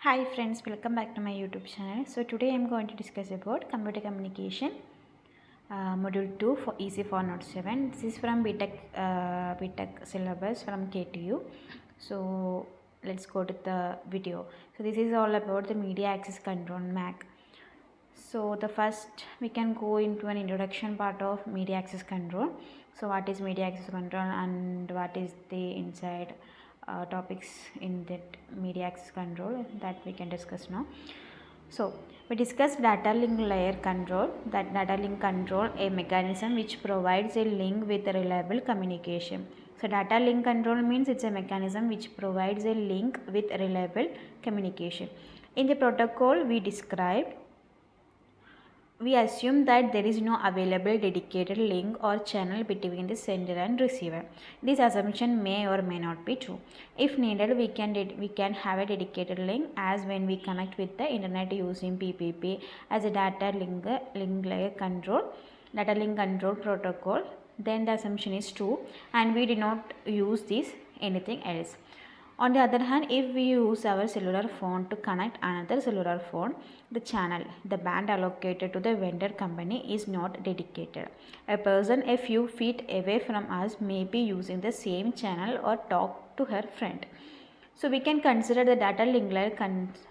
Hi friends, welcome back to my YouTube channel. So today I am going to discuss about computer communication module 2 for EC 407. This is from Btech syllabus from KTU. So let's go to the video. So this is all about the media access control MAC. So the first we can go into an introduction part of media access control. So what is media access control and what is the inside topics in that media access control that we can discuss now. So we discussed data link layer control. That data link control a mechanism which provides a link with a reliable communication. So data link control means it's a mechanism which provides a link with reliable communication. In the protocol we assume that there is no available dedicated link or channel between the sender and receiver. This assumption may or may not be true. If needed, we can have a dedicated link, as when we connect with the internet using PPP as a data link layer data link control protocol. Then the assumption is true, and we do not use this anything else. On the other hand, if we use our cellular phone to connect another cellular phone, the channel, the band allocated to the vendor company is not dedicated. A person a few feet away from us may be using the same channel or talk to her friend. So we can consider the data link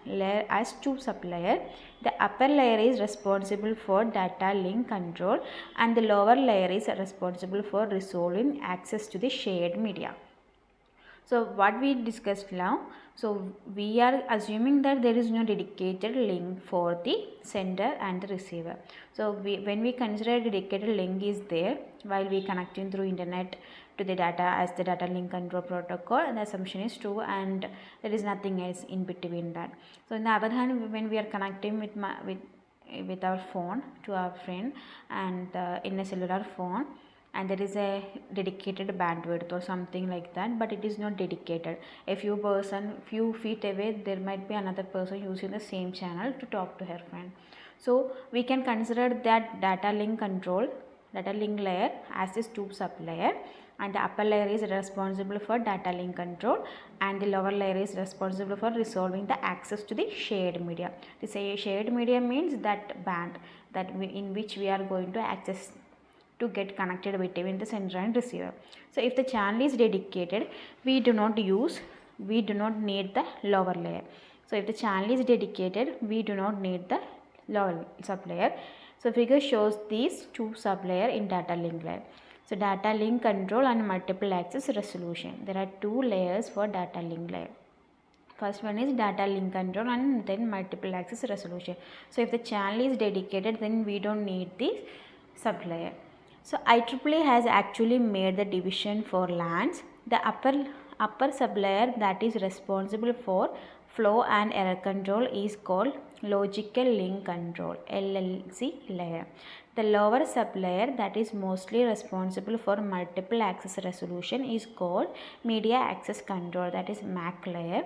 layer as two sub-layers. The upper layer is responsible for data link control and the lower layer is responsible for resolving access to the shared media. So what we discussed now, so we are assuming that there is no dedicated link for the sender and the receiver. So when we consider a dedicated link is there while we connecting through internet to the data as the data link control protocol, the assumption is true and there is nothing else in between that. So on the other hand, when we are connecting with our phone to our friend and in a cellular phone, and there is a dedicated bandwidth or something like that, but it is not dedicated. A few feet away, there might be another person using the same channel to talk to her friend. So we can consider that data link layer as this two sub layer, and the upper layer is responsible for data link control and the lower layer is responsible for resolving the access to the shared media. This shared media means that band in which we are going to access to get connected between the sender and receiver. So if the channel is dedicated, we do not need the lower layer. So if the channel is dedicated, we do not need the lower sub layer. So figure shows these two sub layer in data link layer. So data link control and multiple access resolution. There are two layers for data link layer. First one is data link control and then multiple access resolution. So if the channel is dedicated, then we don't need this sub layer. So IEEE has actually made the division for LANs. The upper sublayer that is responsible for flow and error control is called logical link control (LLC) layer. The lower sublayer that is mostly responsible for multiple access resolution is called media access control, that is MAC layer.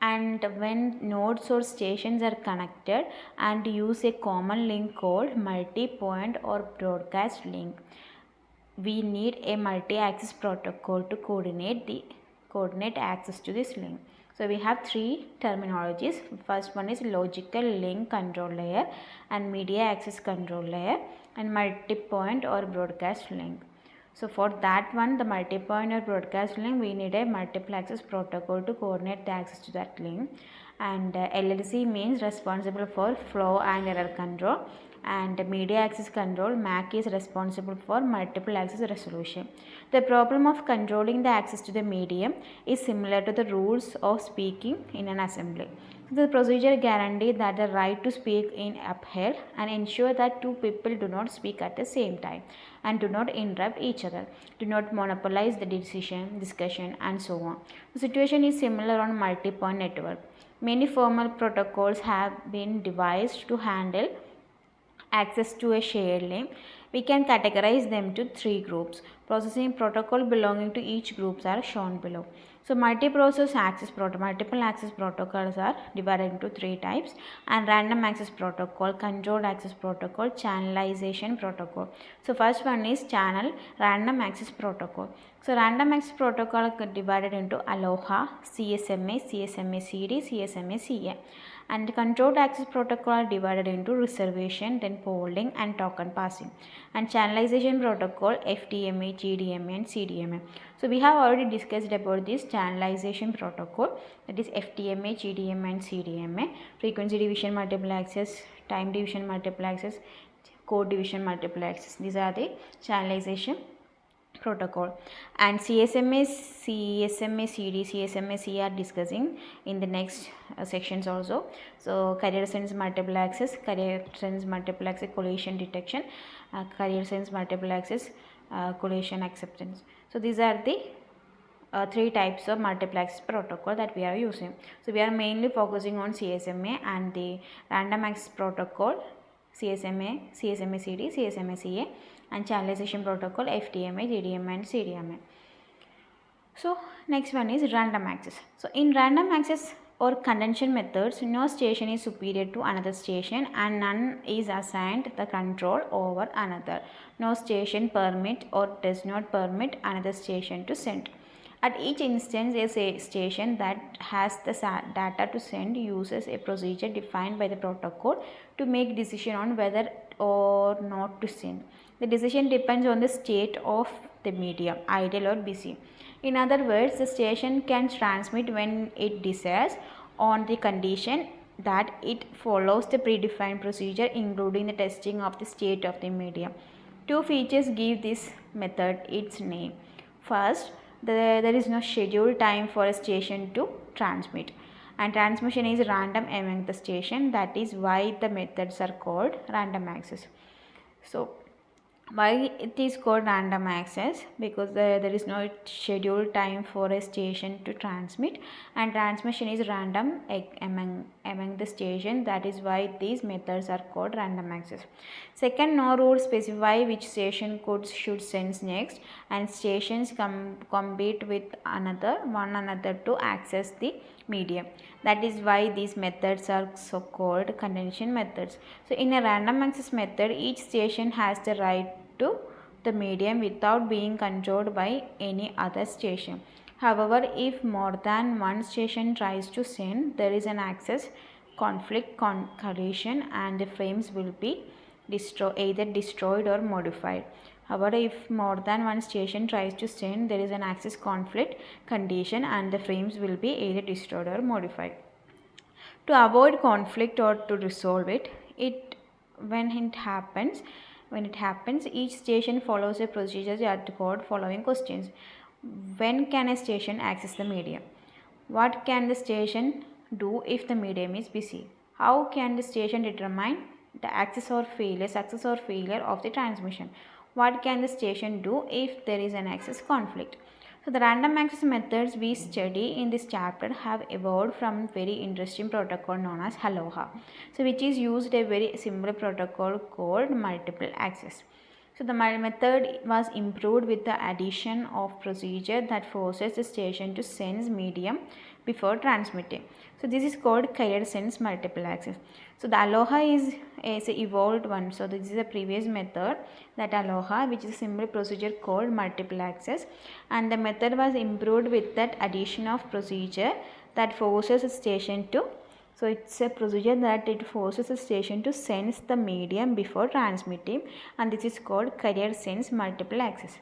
And when nodes or stations are connected and use a common link called multi-point or broadcast link, we need a multi-access protocol to coordinate access to this link. So we have three terminologies. First one is logical link control layer and media access control layer and multi-point or broadcast link. So for that one, the multi-point or broadcast link, we need a multiple access protocol to coordinate the access to that link. And LLC means responsible for flow and error control, and media access control MAC is responsible for multiple access resolution. The problem of controlling the access to the medium is similar to the rules of speaking in an assembly. The procedure guarantees that the right to speak is upheld and ensure that two people do not speak at the same time and do not interrupt each other, do not monopolize the discussion and so on. The situation is similar on multi-point network. Many formal protocols have been devised to handle access to a shared link. We can categorize them to three groups. Processing protocol belonging to each groups are shown below. So multiple access protocols are divided into three types, and random access protocol, controlled access protocol, channelization protocol. So first one is channel random access protocol. So random access protocol divided into Aloha, CSMA, CSMA-CD, CSMA-CA. And the controlled access protocol are divided into reservation, then polling and token passing. And channelization protocol, FDMA, GDMA and CDMA. So we have already discussed about this channelization protocol, that is FDMA, GDMA and CDMA. Frequency division multiple access, time division multiple access, code division multiple access. These are the channelization protocol. And CSMA, CSMA, CD, CSMA, C are discussing in the next sections also. So carrier sense multiple access, carrier sense multiple access collision detection, carrier sense multiple access collision acceptance. So these are the three types of multiple access protocol that we are using. So we are mainly focusing on CSMA and the random access protocol, CSMA, CSMA-CD, CSMA-CA, and channelization protocol, FDMA, GDMA and CDMA. So next one is random access. So in random access or contention methods, no station is superior to another station and none is assigned the control over another. No station permit or does not permit another station to send. At each instance, a station that has the data to send uses a procedure defined by the protocol to make decision on whether or not to send. The decision depends on the state of the medium, idle or busy. In other words, the station can transmit when it desires on the condition that it follows the predefined procedure, including the testing of the state of the medium. Two features give this method its name. First, there is no scheduled time for a station to transmit, and transmission is random among the station. That is why the methods are called random access. So why it is called random access? Because there is no scheduled time for a station to transmit, and transmission is random among the station. That is why these methods are called random access. Second, no rules specify which station codes should send next, and stations compete with one another to access the medium. That is why these methods are so called contention methods. So in a random access method, each station has the right to the medium without being controlled by any other station. However, if more than one station tries to send, there is an access conflict collision and the frames will be either destroyed or modified. However, if more than one station tries to send, there is an access conflict condition and the frames will be either destroyed or modified. To avoid conflict or to resolve it, when it happens, each station follows a procedure that called following questions. When can a station access the medium? What can the station do if the medium is busy? How can the station determine the success or failure of the transmission? What can the station do if there is an access conflict? So the random access methods we study in this chapter have evolved from very interesting protocol known as Aloha. So which is used a very simple protocol called multiple access. So the method was improved with the addition of procedure that forces the station to sense medium before transmitting. So this is called carrier sense multiple access. So the Aloha is an evolved one. So this is a previous method, that Aloha, which is a simple procedure called multiple access, and the method was improved with that addition of procedure that forces a station to. So it's a procedure that it forces a station to sense the medium before transmitting, and this is called carrier sense multiple access.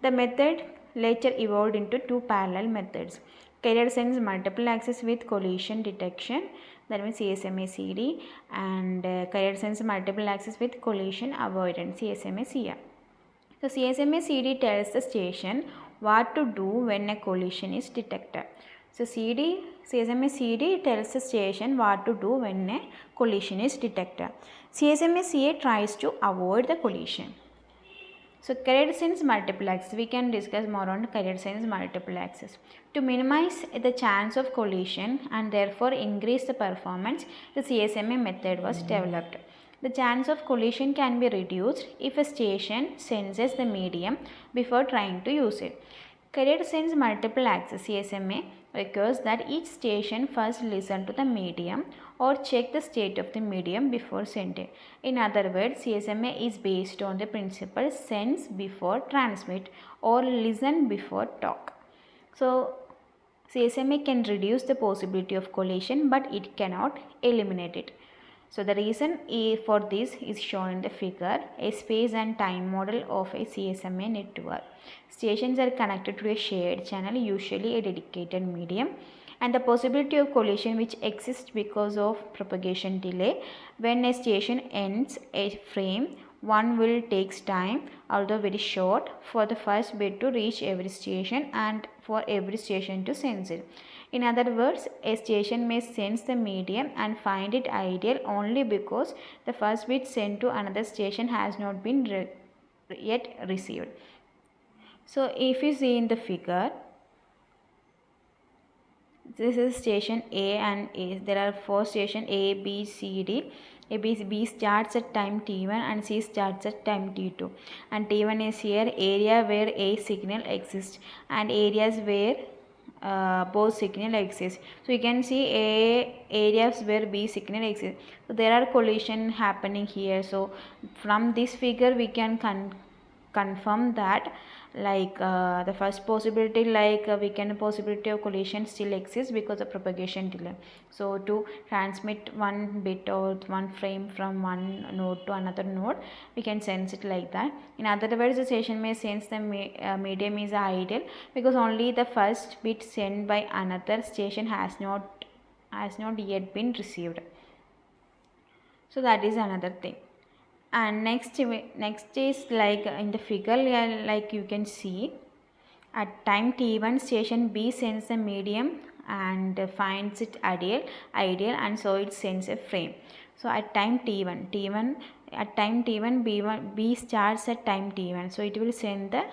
The method later evolved into two parallel methods: carrier sense multiple access with collision detection, that means CSMA-CD, and carrier sense multiple access with collision avoidance, CSMA-CA. So CSMA-CD tells the station what to do when a collision is detected. So CSMA-CD tells the station what to do when a collision is detected. CSMA-CA tries to avoid the collision. So carrier sense multiple access, we can discuss more on carrier sense multiple access. To minimize the chance of collision and therefore increase the performance, the CSMA method was developed. The chance of collision can be reduced if a station senses the medium before trying to use it. Carrier sense multiple access, CSMA, requires that each station first listen to the medium or check the state of the medium before sending. In other words, CSMA is based on the principle sense before transmit or listen before talk. So CSMA can reduce the possibility of collision, but it cannot eliminate it. So the reason for this is shown in the figure, a space and time model of a CSMA network. Stations are connected to a shared channel, usually a dedicated medium, and the possibility of collision which exists because of propagation delay. When a station ends a frame, one will takes time, although very short, for the first bit to reach every station and for every station to sense it. In other words, a station may sense the medium and find it ideal only because the first bit sent to another station has not been yet received. So if you see in the figure, this is station A and A. There are 4 stations A, B, C, D. B starts at time T1 and C starts at time T2. And T1 is here area where A signal exists and areas where both signal exist. So you can see areas where B signal exists. So there are collision happening here. So from this figure we can confirm that the first possibility weekend possibility of collision still exists because of propagation delay. So to transmit one bit or one frame from one node to another node, we can sense it like that. In other words, the station may sense the medium is ideal because only the first bit sent by another station has not yet been received. So that is another thing. And next is in the figure, like you can see at time t1 station B sends a medium and finds it ideal and so it sends a frame. So at time t1 B starts at time t1, so it will send the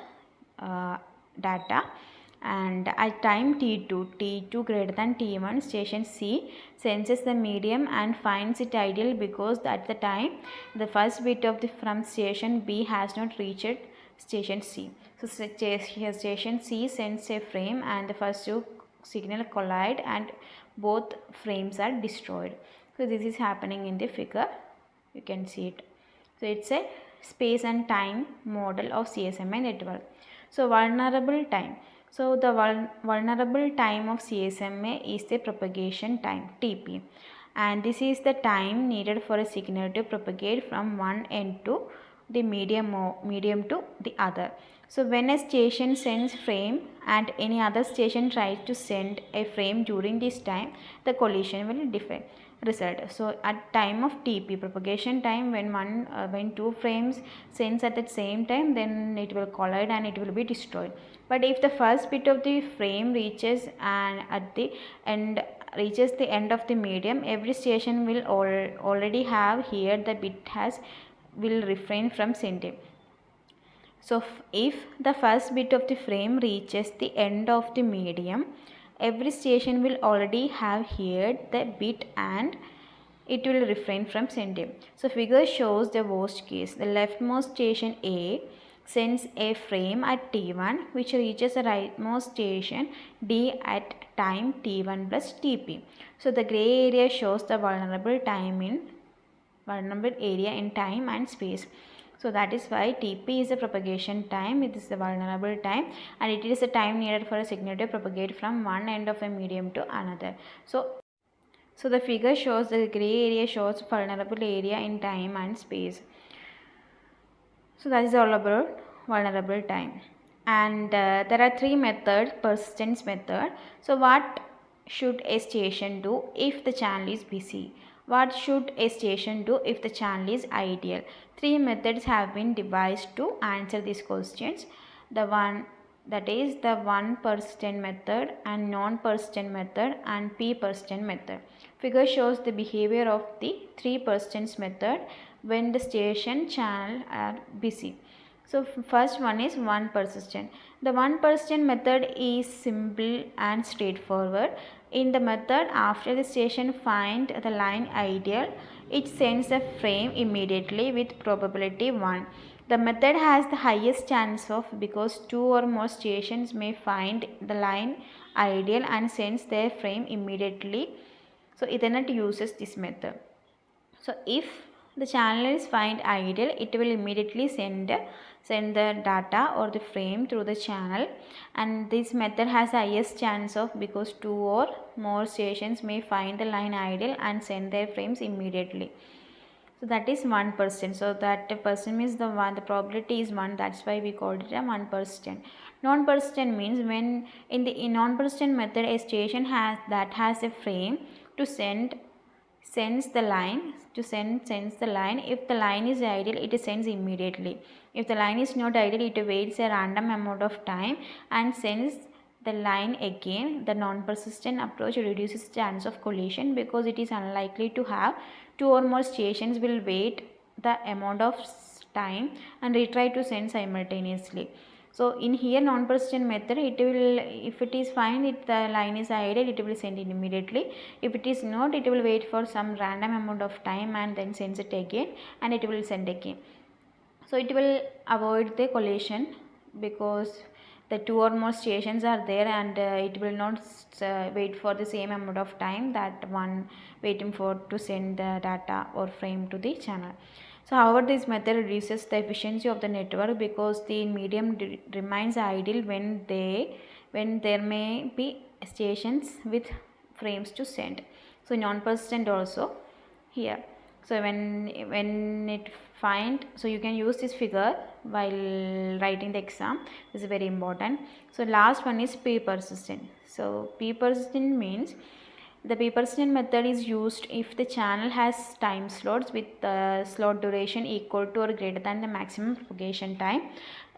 data. And at time T2 greater than T1, station C senses the medium and finds it ideal because at the time the first bit of from station B has not reached station C. So station C sends a frame and the first two signal collide and both frames are destroyed. So this is happening in the figure, you can see it. So it's a space and time model of CSMA network. So vulnerable time. So the vulnerable time of CSMA is the propagation time TP, and this is the time needed for a signal to propagate from one end to the medium to the other. So when a station sends frame and any other station tries to send a frame during this time, the collision will result. So at time of TP, propagation time, when two frames sends at the same time, then it will collide and it will be destroyed. But if the first bit of the frame reaches the end of the medium, every station will already have here the bit will refrain from sending. So if the first bit of the frame reaches the end of the medium, every station will already have here the bit and it will refrain from sending. So figure shows the worst case. The leftmost station A sends a frame at T1 which reaches the rightmost station D at time T1 plus TP. So the gray area shows the vulnerable area in time and space. So that is why TP is the propagation time, it is the vulnerable time, and it is the time needed for a signal to propagate from one end of a medium to another. So the figure shows the gray area shows vulnerable area in time and space. So that is all about vulnerable time. And there are 3 methods, persistence method. So what should a station do if the channel is busy? What should a station do if the channel is ideal? 3 methods have been devised to answer these questions. The one persistent method and non-persistent method and p-persistent method. Figure shows the behavior of the 3 persistence method when the station channel are busy. So first one is 1 persistent. The 1 persistent method is simple and straightforward. In the method, after the station finds the line ideal, it sends a frame immediately with probability 1. The method has the highest chance of because two or more stations may find the line ideal and sends their frame immediately. So Ethernet uses this method. So if the channel is find ideal, it will immediately send the data or the frame through the channel, and this method has the highest chance of because two or more stations may find the line ideal and send their frames immediately. So that is 1%. So that percent means the one, the probability is 1, that's why we called it a 1%. Non-persistent means when in the non-persistent method a station has a frame to sends the line sends the line. If the line is ideal, it sends immediately. If the line is not ideal, it waits a random amount of time and sends the line again. The non-persistent approach reduces chance of collision because it is unlikely to have two or more stations will wait the amount of time and retry to send simultaneously. So in here non-persistent method, it will, if it is fine, if the line is ideal, it will send it immediately. If it is not, it will wait for some random amount of time and then sends it again, and it will send again. So it will avoid the collision because the two or more stations are there, and it will not wait for the same amount of time that one waiting for to send the data or frame to the channel. So however, this method reduces the efficiency of the network because the medium remains ideal when there may be stations with frames to send. So non-persistent also here. So when it find, so you can use this figure while writing the exam. This is very important. So last one is P persistent. So P persistent means the P persistent method is used if the channel has time slots with slot duration equal to or greater than the maximum propagation time.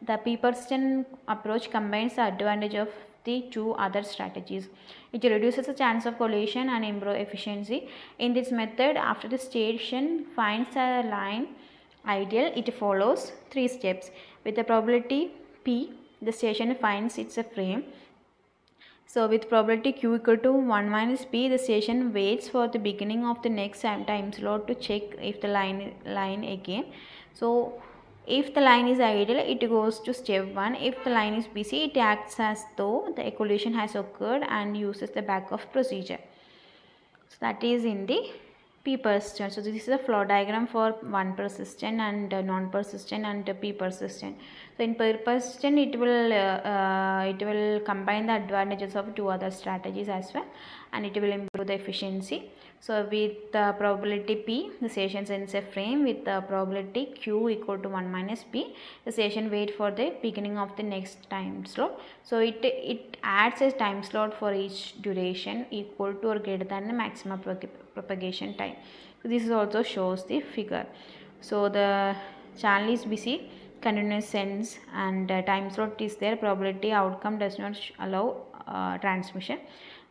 The P persistent approach combines the advantage of the two other strategies. It reduces the chance of collision and improves efficiency. In this method, after the station finds a line ideal, it follows three steps. With the probability P, the station finds its a frame. So with probability Q equal to 1 minus P, the station waits for the beginning of the next time slot to check if the line again. So if the line is ideal, it goes to step 1. If the line is busy, it acts as though the collision has occurred and uses the backup procedure. So that is in the P persistent. So this is a flow diagram for one persistent and non-persistent and P persistent. So in P persistent, it will combine the advantages of two other strategies as well, and it will improve the efficiency. So with the probability P, the station sends a frame. With the probability Q equal to 1 minus P, the station wait for the beginning of the next time slot. So it adds a time slot for each duration equal to or greater than the maximum propagation time. So this also shows the figure. So the channel is busy, continuous sends, and time slot is there. Probability outcome does not allow transmission,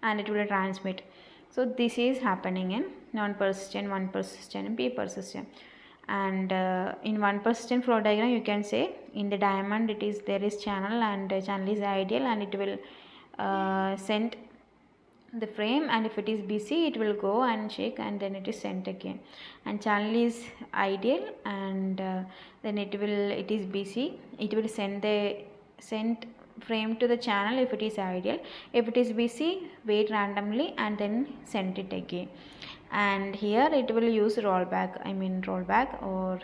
and it will transmit. So this is happening in non-persistent, one persistent, and P persistent. And in one persistent flow diagram, you can say in the diamond there is channel, and channel is ideal, and it will send the frame, and if it is busy, it will go and check, and then it is sent again. And channel is ideal, and then it is busy, it will send frame to the channel if it is ideal. If it is busy, wait randomly and then send it again. And here it will use rollback or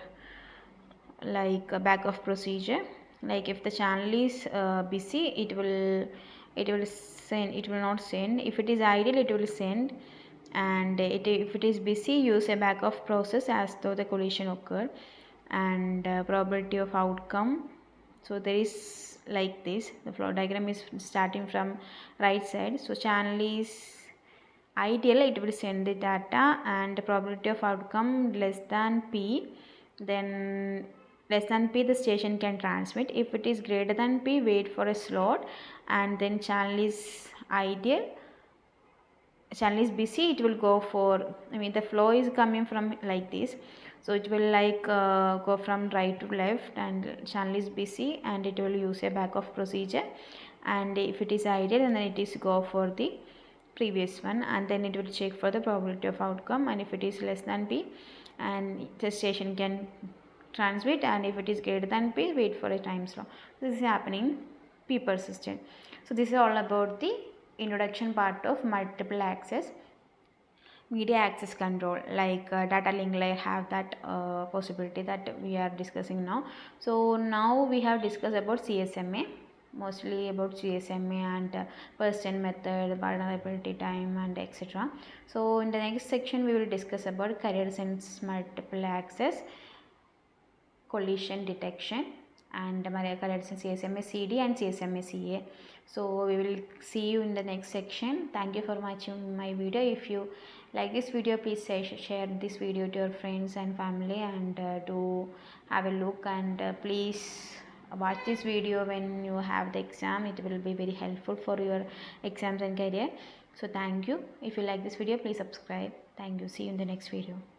like a backup procedure. Like if the channel is busy, it will not send. If it is ideal, it will send. And if it is busy, use a backup process as though the collision occurred. And probability of outcome, so there is like this. The flow diagram is starting from right side. So channel is ideal, it will send the data, and the probability of outcome less than P, then less than P the station can transmit. If it is greater than P, wait for a slot, and then channel is ideal, channel is busy, it will go for, the flow is coming from like this. So it will go from right to left, and channel is busy, and it will use a backup procedure. And if it is ideal, then it is go for the previous one, and then it will check for the probability of outcome. And if it is less than P, and the station can transmit, and if it is greater than p, wait for a time slot. This is happening p persistent. So this is all about the introduction part of multiple access media access control. Like data link layer have that possibility that we are discussing now. So now we have discussed about CSMA, mostly about CSMA and persistent method, vulnerability time, and etc. So in the next section we will discuss about carrier sense multiple access collision detection and CSMA CD and CSMA CA. So we will see you in the next section. Thank you for watching my video. If you like this video, please share this video to your friends and family, and do have a look, and please watch this video when you have the exam. It will be very helpful for your exams and career. So thank you. If you like this video, please subscribe. Thank you. See you in the next video.